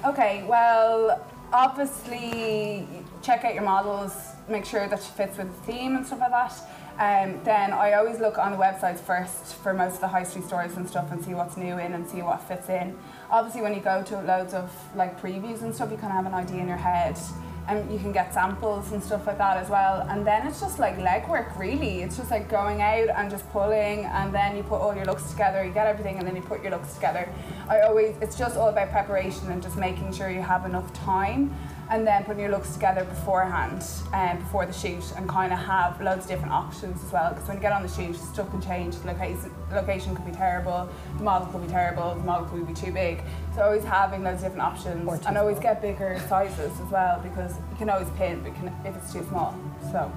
Okay, well, obviously check out your models, make sure that she fits with the theme and stuff like that. Then I always look on the websites first for most of the high street stores and stuff, and see what's new in and see what fits in. Obviously when you go to loads of like previews and stuff, you kind of have an idea in your head, and you can get samples and stuff like that as well. And then it's just like legwork, really. It's just like going out and just pulling, and then you put all your looks together, you get everything, and then you put your looks together. It's just all about preparation and just making sure you have enough time. and then putting your looks together beforehand and before the shoot, and kind of have loads of different options as well, because when you get on the shoot stuff can change, the location could be terrible, the model could be terrible, the model could be too big, so always having loads of different options, and always get bigger sizes as well, because you can always pin if it's too small. So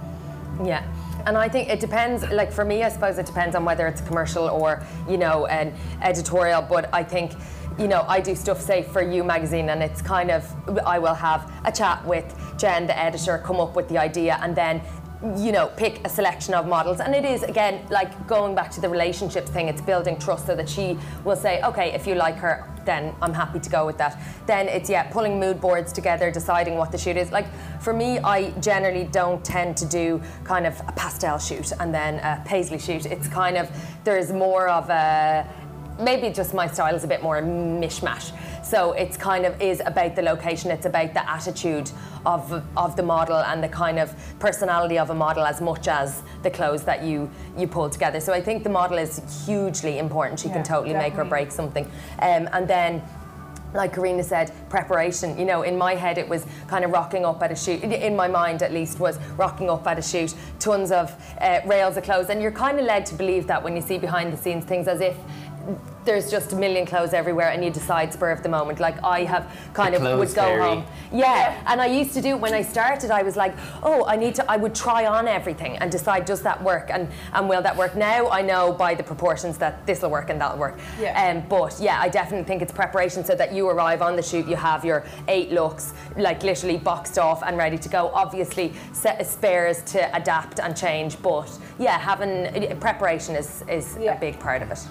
yeah, and I think it depends, like for me I suppose it depends on whether it's commercial or, you know, an editorial, but I think, you know, I do stuff, say, for You magazine, and it's kind of, I will have a chat with Jen, the editor, come up with the idea, and then, you know, pick a selection of models. And it is, again, like going back to the relationships thing, it's building trust so that she will say, okay, if you like her, then I'm happy to go with that. Then it's, yeah, pulling mood boards together, deciding what the shoot is. Like, for me, I generally don't tend to do kind of a pastel shoot and then a paisley shoot. It's kind of, there's more of a, maybe just my style is a bit more mishmash. So it's kind of is about the location, it's about the attitude of the model and the kind of personality of a model as much as the clothes that you pull together. So I think the model is hugely important. She can totally make or break something. And then, like Corina said, preparation. You know, in my head it was kind of rocking up at a shoot, in my mind at least, was rocking up at a shoot, tons of rails of clothes, and you're kind of led to believe that when you see behind the scenes things, as if there's just a million clothes everywhere and you decide spur of the moment. Like I have kind of would go home. Yeah, and I used to do, when I started, I was like, oh, I would try on everything and decide, does that work and will that work? Now I know by the proportions that this will work and that'll work. Yeah. But yeah, I definitely think it's preparation so that you arrive on the shoot, you have your 8 looks, like literally boxed off and ready to go. Obviously set spares to adapt and change, but yeah, having preparation is a big part of it.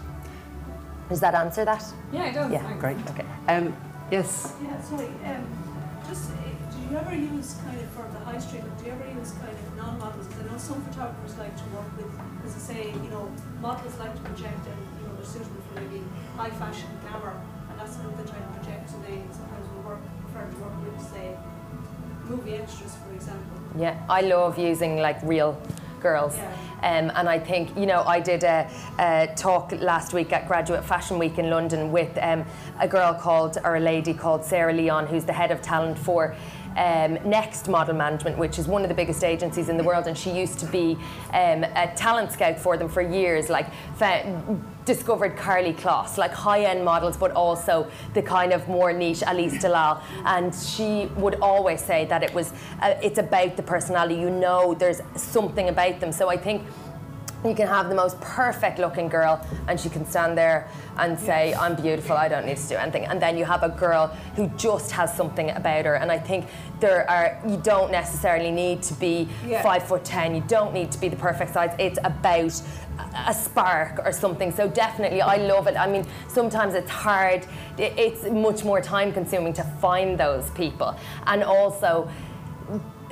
Does that answer that? Yeah, it does. Yeah, thanks. great. Okay. Yes. Yeah, sorry. Just, do you ever use kind of, for the high street, do you ever use kind of non-models? Because I know some photographers like to work with, as I say, you know, models like to project and, you know, they're suitable for maybe high fashion glamour, and that's something they try to project, so they sometimes will prefer to work with, say, movie extras, for example. Yeah, I love using like real girls. Yeah. And I think, you know, I did a talk last week at Graduate Fashion Week in London with a lady called Sarah Leon, who's the head of talent for Next Model Management, which is one of the biggest agencies in the world, and she used to be a talent scout for them for years, like discovered Carly Kloss, like high-end models, but also the kind of more niche Alice Dalal. And she would always say that it's about the personality, you know, there's something about them. So I think you can have the most perfect looking girl and she can stand there and say, I'm beautiful, I don't need to do anything. And then you have a girl who just has something about her. And I think you don't necessarily need to be 5'10", you don't need to be the perfect size. It's about a spark or something. So definitely, I love it. I mean, sometimes it's hard, it's much more time consuming to find those people. And also,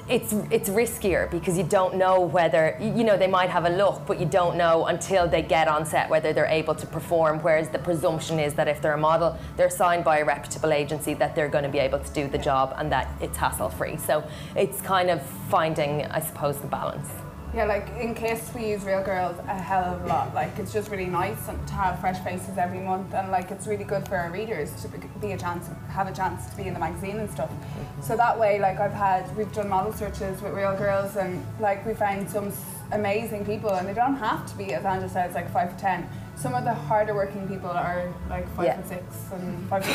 it's riskier because you don't know whether, you know, they might have a look, but you don't know until they get on set whether they're able to perform, whereas the presumption is that if they're a model, they're signed by a reputable agency, that they're going to be able to do the job and that it's hassle-free. So it's kind of finding, I suppose, the balance. Yeah, like in Kiss we use real girls a hell of a lot. Like it's just really nice to have fresh faces every month, and like it's really good for our readers to have a chance to be in the magazine and stuff. So that way, like we've done model searches with real girls, and like we found some amazing people, and they don't have to be, as Angela says, like 5'10". Some of the harder working people are like 5'6" and 5'7".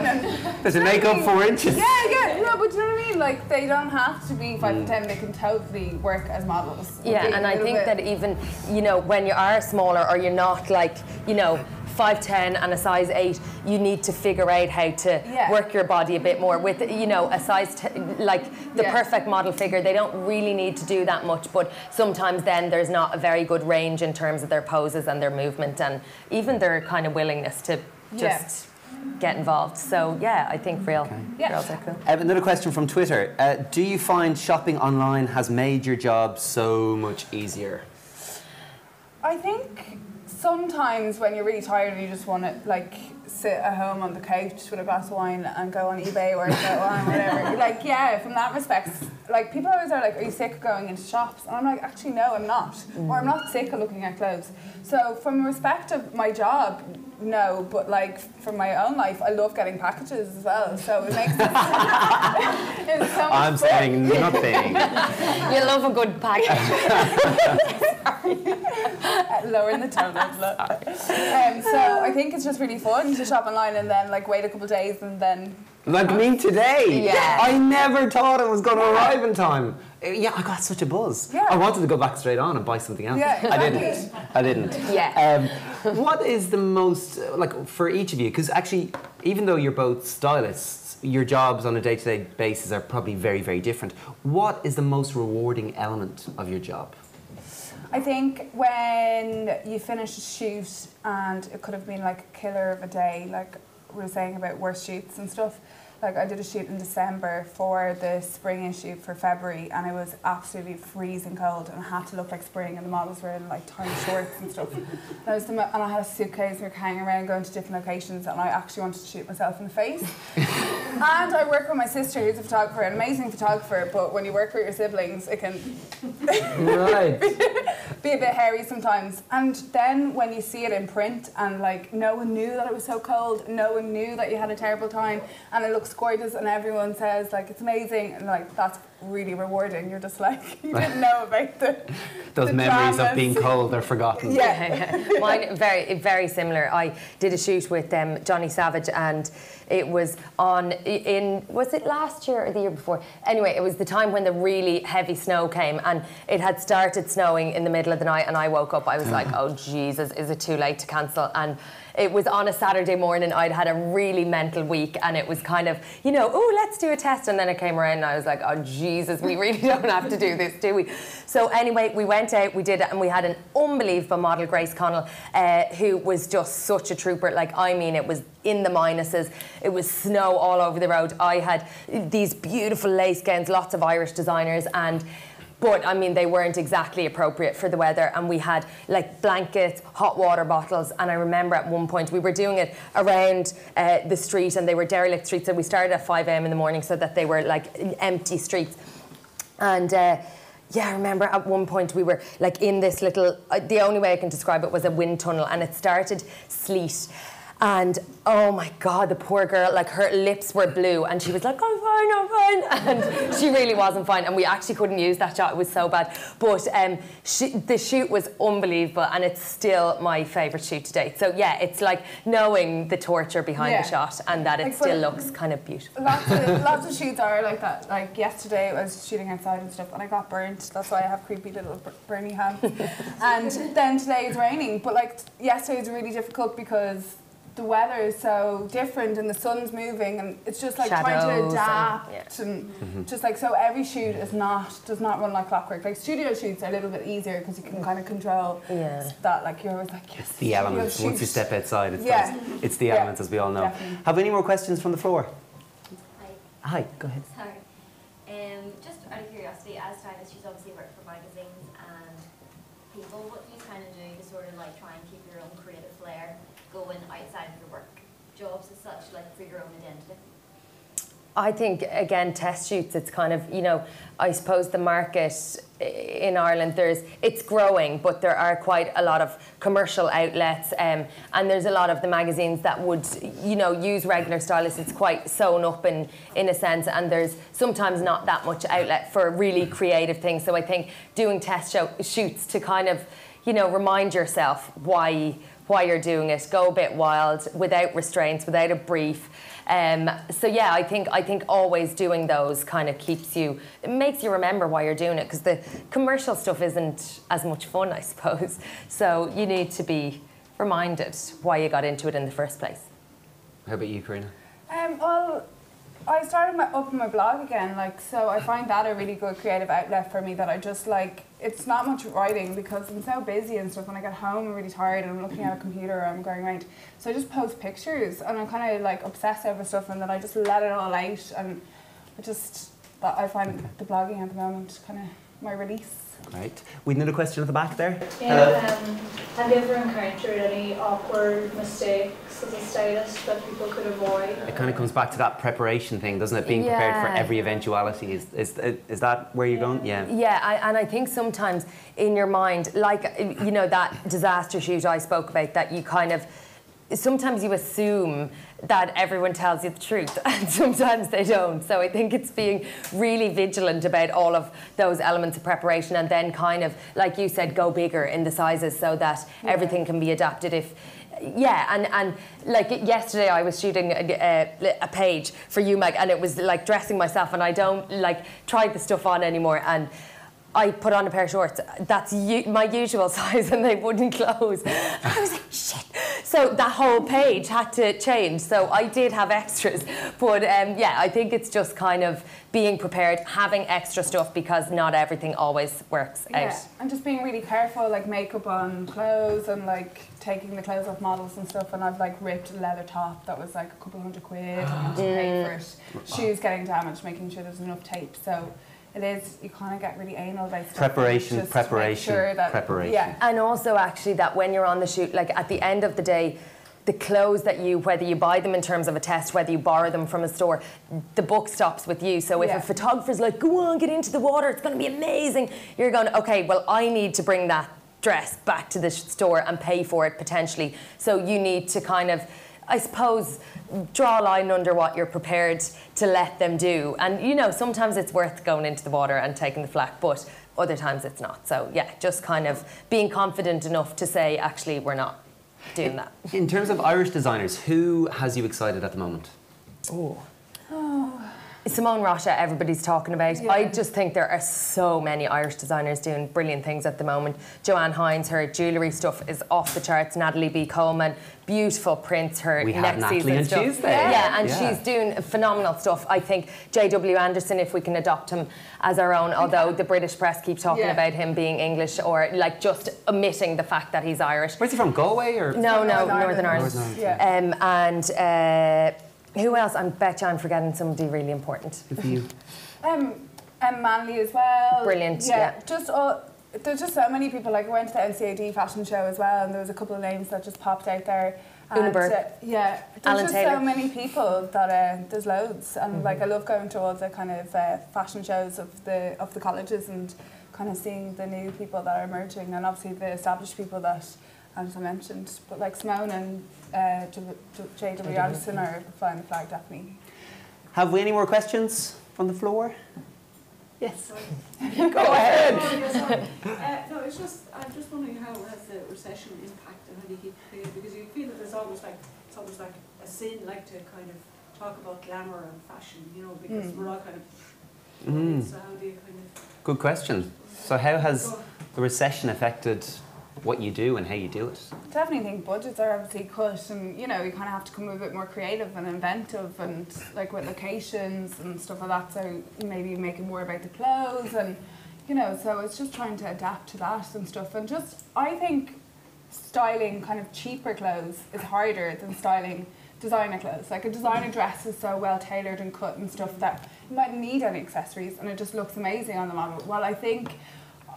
And does it make up 4 inches? Yeah, no, but do you know what I mean? Like they don't have to be 5'10", they can totally work as models. Yeah, and I think that even, you know, when you are smaller or you're not like, you know, 5'10" and a size 8, you need to figure out how to work your body a bit more with, you know, a size like the perfect model figure. They don't really need to do that much, but sometimes then there's not a very good range in terms of their poses and their movement and even their kind of willingness to just get involved. So yeah, I think real girls are cool. Another question from Twitter. Do you find shopping online has made your job so much easier? I think sometimes when you're really tired and you just want to like sit at home on the couch with a glass of wine and go on eBay or go on whatever, like from that respect, like people always are like, are you sick of going into shops? And I'm like, actually no, I'm not. Or I'm not sick of looking at clothes. So from respect of my job, no, but like from my own life, I love getting packages as well. So it makes it is so much I'm fun. saying nothing. You love a good package. Lowering the tone a little. So I think it's just really fun to shop online and then like wait a couple of days and then. Like me today. Yeah. I never thought it was going to arrive in time. Yeah, I got such a buzz. Yeah. I wanted to go back straight on and buy something else. Yeah, I didn't. Yeah. What is the most, like, for each of you, because actually, even though you're both stylists, your jobs on a day-to-day basis are probably very, very different. What is the most rewarding element of your job? I think when you finish a shoot and it could have been like a killer of a day, like we were saying about worst shoots and stuff. Like I did a shoot in December for the spring issue for February and it was absolutely freezing cold and I had to look like spring and the models were in like tiny shorts and stuff. And I had a suitcase and we were hanging around going to different locations and I actually wanted to shoot myself in the face. And I work with my sister who's a photographer, an amazing photographer, but when you work with your siblings it can Right. be a bit hairy sometimes. And then when you see it in print and like no one knew that it was so cold, no one knew that you had a terrible time and it looks gorgeous and everyone says like it's amazing and like that's really rewarding. You're just like you didn't know about Those the memories dramas. of being cold are forgotten. Yeah. Mine very similar. I did a shoot with Johnny Savage and it was was it last year or the year before? Anyway, it was the time when the really heavy snow came and it had started snowing in the middle of the night and I woke up, I was like, oh Jesus, is it too late to cancel? And it was on a Saturday morning. I'd had a really mental week and it was kind of, oh, let's do a test. And then it came around and I was like, oh, Jesus, we really don't have to do this, do we? So anyway, we went out, we did it, and we had an unbelievable model, Grace Connell, who was just such a trooper. Like, I mean, it was in the minuses. It was snow all over the road. I had these beautiful lace gowns, lots of Irish designers, but I mean, they weren't exactly appropriate for the weather. And we had like blankets, hot water bottles. And I remember at one point we were doing it around the street and they were derelict streets. So we started at 5 a.m. in the morning so that they were like empty streets. And I remember at one point we were like in this little, the only way I can describe it was a wind tunnel and it started sleet. And oh my God, the poor girl, like her lips were blue and she was like, I'm fine. And she really wasn't fine. And we actually couldn't use that shot, it was so bad. But the shoot was unbelievable and it's still my favourite shoot to date. So yeah, it's like knowing the torture behind the shot and that it still looks kind of beautiful. Lots of shoots are like that. Like yesterday I was shooting outside and stuff and I got burnt. That's why I have creepy little burny hands. And then today it's raining. But like yesterday was really difficult because the weather is so different and the sun's moving and it's just like Shadows trying to adapt and just like so every shoot does not run like clockwork. Like studio shoots are a little bit easier because you can kind of control that, like you're always like yes, It's the elements. Once you step outside, it's the elements, as we all know. Definitely. Have any more questions from the floor? Hi. Hi, go ahead. Sorry. Just out of curiosity, as stylists, you obviously work for magazines and people. What do you kind of do to sort of like try and keep your own creative flair going outside of your work jobs as such, like for your own identity? I think, again, test shoots, it's kind of, I suppose the market in Ireland, it's growing, but there are quite a lot of commercial outlets and there's a lot of the magazines that would, use regular stylists. It's quite sewn up in a sense, and there's sometimes not that much outlet for really creative things. So I think doing test shoots to kind of, remind yourself why you're doing it, go a bit wild, without restraints, without a brief. So yeah, I think always doing those kind of it makes you remember why you're doing it, because the commercial stuff isn't as much fun, I suppose. So you need to be reminded why you got into it in the first place. How about you, Corina? Well, I started up my blog again, so I find that a really good creative outlet for me that I just it's not much writing because I'm so busy and stuff. When I get home I'm really tired and I'm looking at a computer or I'm going around. So I just post pictures and I'm kind of obsessed over stuff and then I just let it all out and I find the blogging at the moment kind of my release. Right. We need a question at the back there. Yeah, have you ever encountered any awkward mistakes as a stylist that people could avoid? It kind of comes back to that preration thing, doesn't it? Being prepared for every eventuality. Is that where you're going? Yeah. Yeah, and I think sometimes in your mind, that disaster shoot I spoke about, that you kind of, sometimes you assume that everyone tells you the truth, and sometimes they don't. So I think it's being really vigilant about all of those elements of preparation, and then kind of, like you said, go bigger in the sizes so that everything can be adapted. And like yesterday I was shooting a page for UMag, and it was like dressing myself, and I don't like try the stuff on anymore, and I put on a pair of shorts that's my usual size, and they wouldn't close. I was like, shit. So that whole page had to change. So I did have extras, but yeah, I think it's just kind of being prepared, having extra stuff, because not everything always works out. And just being really careful, like makeup on clothes, and like taking the clothes off models and stuff. And I've like ripped a leather top that was like a couple £100 and I had to pay for it. Shoes getting damaged, making sure there's enough tape. So it is, you kind of get really anal about stuff. Preparation. Yeah. And also actually that when you're on the shoot, like at the end of the day, the clothes that whether you buy them in terms of a test, whether you borrow them from a store, the buck stops with you. So if a photographer's like, go on, get into the water, it's going to be amazing, you're going, okay, well, I need to bring that dress back to the store and pay for it potentially. So you need to kind of, I suppose, draw a line under what you're prepared to let them do. And, you know, sometimes it's worth going into the water and taking the flak, but other times it's not. So, yeah, just kind of being confident enough to say, actually, we're not doing that. In terms of Irish designers, who has you excited at the moment? Simone Rocha, everybody's talking about. I just think there are so many Irish designers doing brilliant things at the moment. Joanne Hines, her jewellery stuff is off the charts. Natalie B. Coleman, beautiful prints, her next season stuff. Tuesday. Yeah, and she's doing phenomenal stuff. I think J.W. Anderson, if we can adopt him as our own, although the British press keep talking about him being English, or like just omitting the fact that he's Irish. Where's he from, Galway? Or? No, Northern Ireland. Who else? I bet you I'm forgetting somebody really important. Good for you. Manly as well. Brilliant, yeah. There's just so many people. Like I went to the NCAD fashion show as well, and there was a couple of names that just popped out there. Una Burke. There's Alan just Taylor. so many people that there's loads, and like I love going to all the kind of fashion shows of the colleges and kind of seeing the new people that are emerging, and obviously the established people that, as I mentioned, but like Simone and J.W. Anderson are flying the flag, definitely. Have we any more questions from the floor? Yes. Go ahead. No, it's just, I'm just wondering how has the recession impacted how do you keep it, because you feel that it's almost like a sin, like to kind of talk about glamour and fashion, you know, because we're all kind of. So how do you kind of? Good question. So how has the recession affected what you do and how you do it? I definitely think budgets are obviously cut, and you know, you kind of have to come a bit more creative and inventive, and like with locations and stuff like that. So maybe making more about the clothes, and you know, so it's just trying to adapt to that and stuff. And just, I think styling kind of cheaper clothes is harder than styling designer clothes. Like a designer dress is so well tailored and cut and stuff that you mightn't need any accessories, and it just looks amazing on the model. Well, I think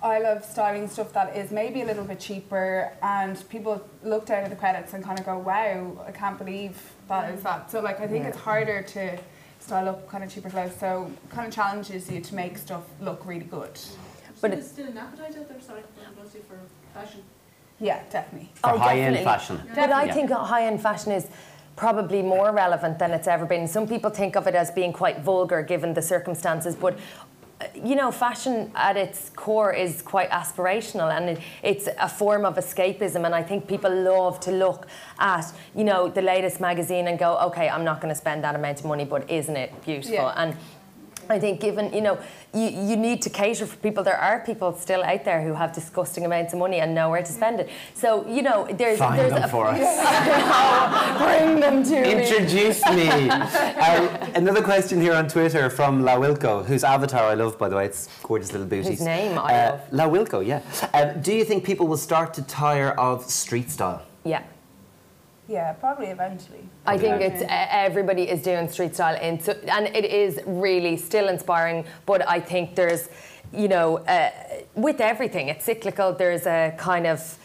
I love styling stuff that is maybe a little bit cheaper, and people look down at the credits and kind of go, wow, I can't believe that is that. So like I think it's harder to style up kind of cheaper clothes, so kind of challenges you to make stuff look really good. But it's still an appetite out there, sorry, mostly for fashion. Yeah, definitely. For high-end fashion. But I think high-end fashion is probably more relevant than it's ever been. Some people think of it as being quite vulgar given the circumstances, but you know, fashion at its core is quite aspirational, and it's a form of escapism, and I think people love to look at, you know, the latest magazine and go, okay, I'm not going to spend that amount of money, but isn't it beautiful? Yeah. And I think given, you know, you need to cater for people. There are people still out there who have disgusting amounts of money and nowhere to spend it. So, you know, there's them for us. Bring them to me. Introduce me. Another question here on Twitter from La Wilco, whose avatar I love, by the way. It's gorgeous little booties. Whose name I love. La Wilco, yeah. Do you think people will start to tire of street style? Yeah. Yeah, probably eventually. I think it's everybody is doing street style, and it is really still inspiring. But I think there's, you know, with everything, it's cyclical. There's a kind of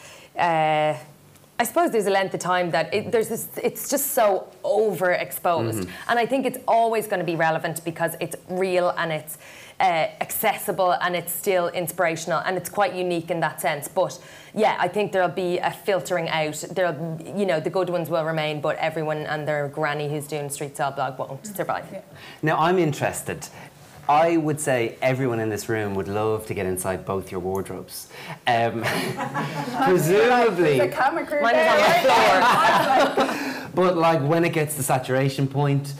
I suppose there's a length of time that it's just so overexposed. And I think it's always going to be relevant because it's real and it's accessible and it's still inspirational and it's quite unique in that sense. But yeah, I think there'll be a filtering out. There'll, you know, the good ones will remain, but everyone and their granny who's doing street style blog won't survive. Yeah. Now, I'm interested. I would say everyone in this room would love to get inside both your wardrobes. Presumably. There's a camera crew Mine is on the floor. But like when it gets to saturation point,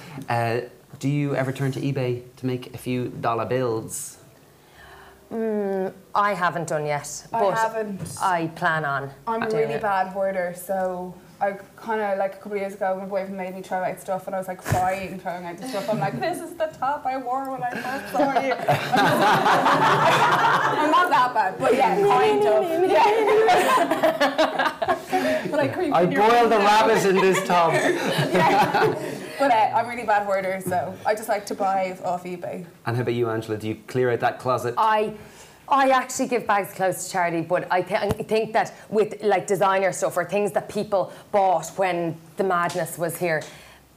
do you ever turn to eBay to make a few dollar bills? I haven't done yet, I but haven't. I plan on. I'm a doing really it. bad hoarder, so I kind of, like a couple of years ago, my boyfriend made me throw out stuff and I was like crying throwing out the stuff. I'm like, this is the top I wore when I first saw you. I'm not that bad, but yeah, kind of. Yeah. Like, I boiled a rabbit in this tub. Yeah. But I'm really bad hoarder, so I just like to buy off eBay. And how about you, Angela? Do you clear out that closet? I actually give bags of clothes to charity, but I think that with like designer stuff or things that people bought when the madness was here,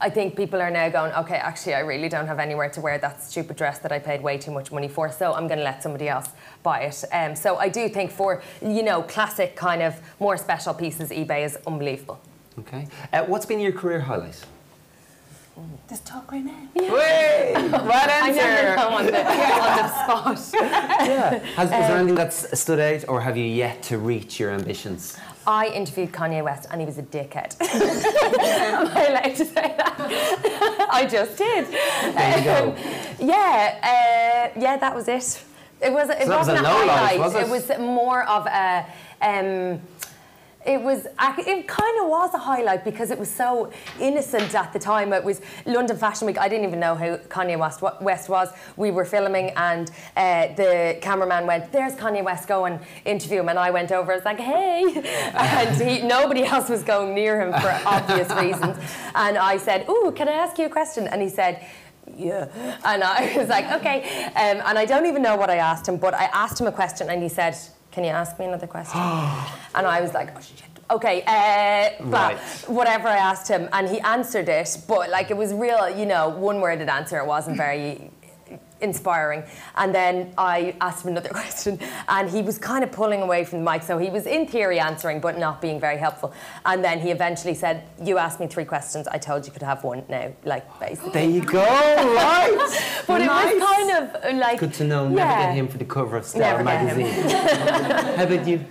I think people are now going, okay, actually I really don't have anywhere to wear that stupid dress that I paid way too much money for, so I'm going to let somebody else buy it. So I do think for, you know, classic kind of more special pieces, eBay is unbelievable. Okay. What's been your career highlight? Just talk right now. Wait! Right I answer! never know on the spot. Yeah. Is there anything that's stood out, or have you yet to reach your ambitions? I interviewed Kanye West and he was a dickhead. Am I allowed to say that? I just did. There you go. Yeah, that was it. It wasn't was a a low light, highlight. was it? It was more of a. It kind of was a highlight because it was so innocent at the time. It was London Fashion Week. I didn't even know who Kanye West was. We were filming and the cameraman went, there's Kanye West, go and interview him. And I went over, I was like, hey. And nobody else was going near him for obvious reasons. And I said, ooh, can I ask you a question? And he said, yeah. And I was like, okay. And I don't even know what I asked him, but I asked him a question and he said, can you ask me another question? And I was like, oh shit. Okay, Right. whatever I asked him, and he answered it, but like it was real, you know, one-worded answer. It wasn't very inspiring. And then I asked him another question, and he was kind of pulling away from the mic, so he was in theory answering, but not being very helpful. And then he eventually said, "You asked me 3 questions. I told you could have 1 now." Like basically. There you go. Right. But Nice. it was kind of like. Good to know. Never get him for the cover of Star Never get him. magazine. How about you?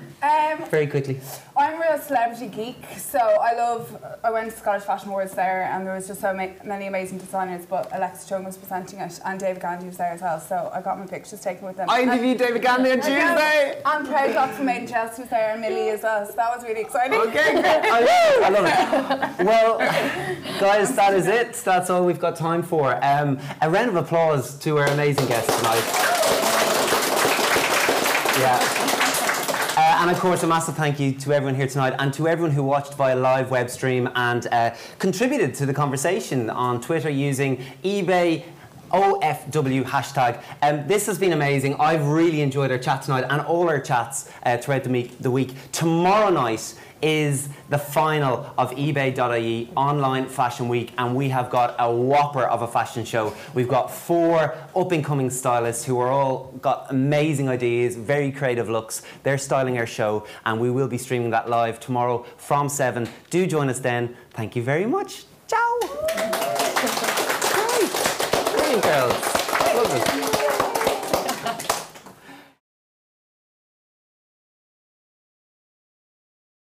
Very quickly. I'm a real celebrity geek, so I went to Scottish Fashion Awards there and there was just so many amazing designers, but Alexa Chung was presenting it and David Gandy was there as well, so I got my pictures taken with them. I interviewed David Gandy on Tuesday. And Proud Doc from Made in Chelsea was there and Millie as well, so that was really exciting. Okay, great. I love it. Well, guys, that is it. That's all we've got time for. A round of applause to our amazing guests tonight. Yeah. And of course, a massive thank you to everyone here tonight and to everyone who watched via live web stream and contributed to the conversation on Twitter using eBay OFW hashtag. This has been amazing. I've really enjoyed our chat tonight and all our chats throughout the week. Tomorrow night is the final of eBay.ie Online Fashion Week, and we have got a whopper of a fashion show. We've got 4 up-and-coming stylists who are all got amazing ideas, very creative looks. They're styling our show, and we will be streaming that live tomorrow from 7. Do join us then. Thank you very much. Ciao. Great. Brilliant, girls. Love it.